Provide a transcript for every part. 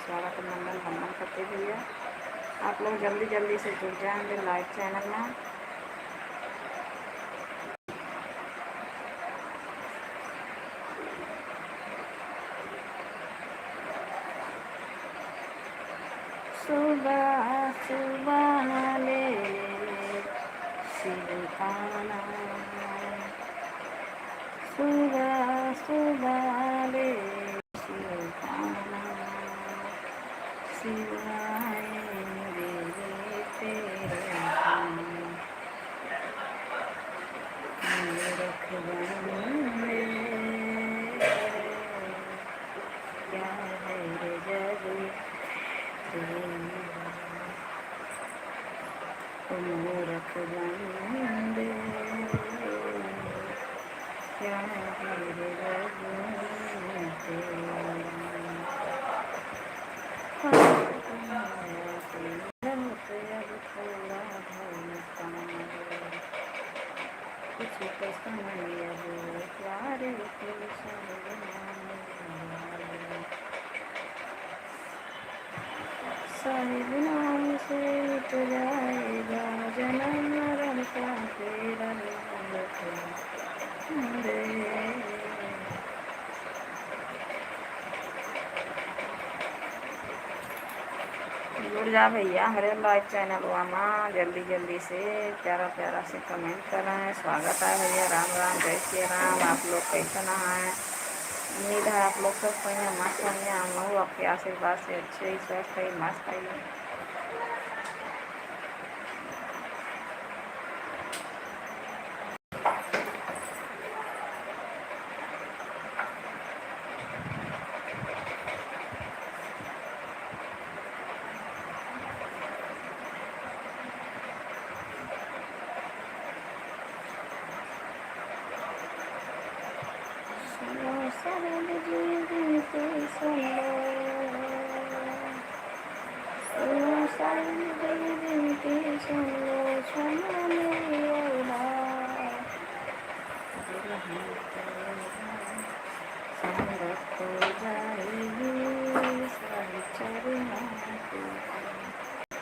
स्वागत अभिनंदन वंदन करते भैया। आप लोग जल्दी जल्दी से जुड़ जाएं मेरे लाइव चैनल में। सुबह सुबह ले शिव का नाम, सुबह सुबह ले शिव का नाम, शिवाय मेरे तेरे नाम, मूर्ख बंदे क्या है रे जग तेरा, मूर्ख बंदे क्या है रे जग तेरा। कुछ तो समय अब प्यार के साहिब नाम से मिट जाएगा जन्म मरण का तेरा जुड़ जा भैया मेरे लाइव चैनल वहाँ जल्दी जल्दी से प्यारा प्यारा से कमेंट करें। स्वागत है भैया, राम राम, जय श्री राम। आप लोग कैसे ना हैं? उम्मीद है आप लोग सब कोई मस्त होंगे। हम लोग आपके आशीर्वाद से अच्छे ही स्वस्थ है, मस्त है।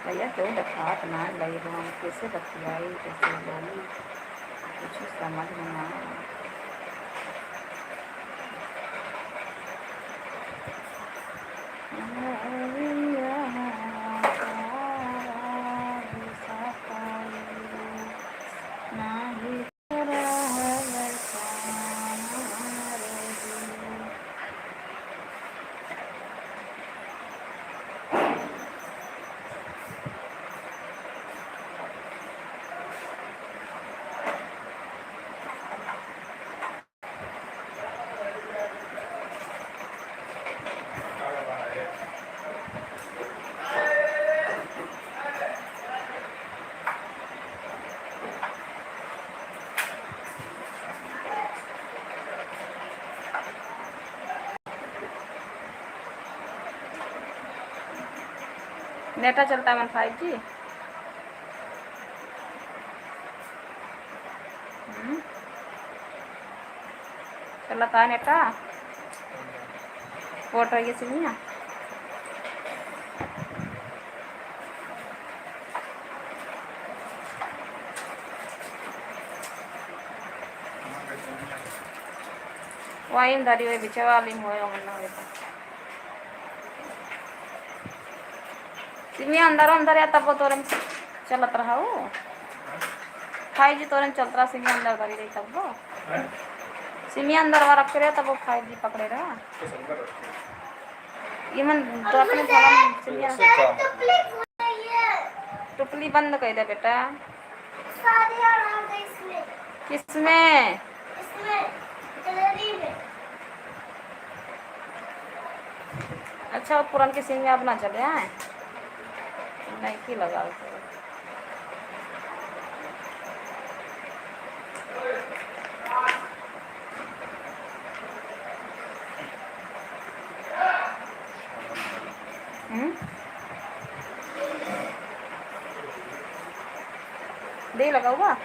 भैया क्यों डकात ना लगे हम कैसे बतियाई कैसे बोली कुछ समझ में ना नेटा चलता है 5G। चलता है नेटा फोटो ये सिमिया वाइन धरी हुई बिचे वाली होए मन्ना होए सिमिया अंदर अंदर या तब तोरन चलत रहा हो 5G तोरन चलत रहा सिमिया अंदर धरी रही तब वो सिमिया अंदर वाला रख रहे तब वो 5G पकड़े रहा ये मन तो अपने फोन सिमिया टुपली बंद कर दे बेटा। किसमें? अच्छा पुरान के सिम में अब ना चले आए नहीं की लगा दे लगा हुआ।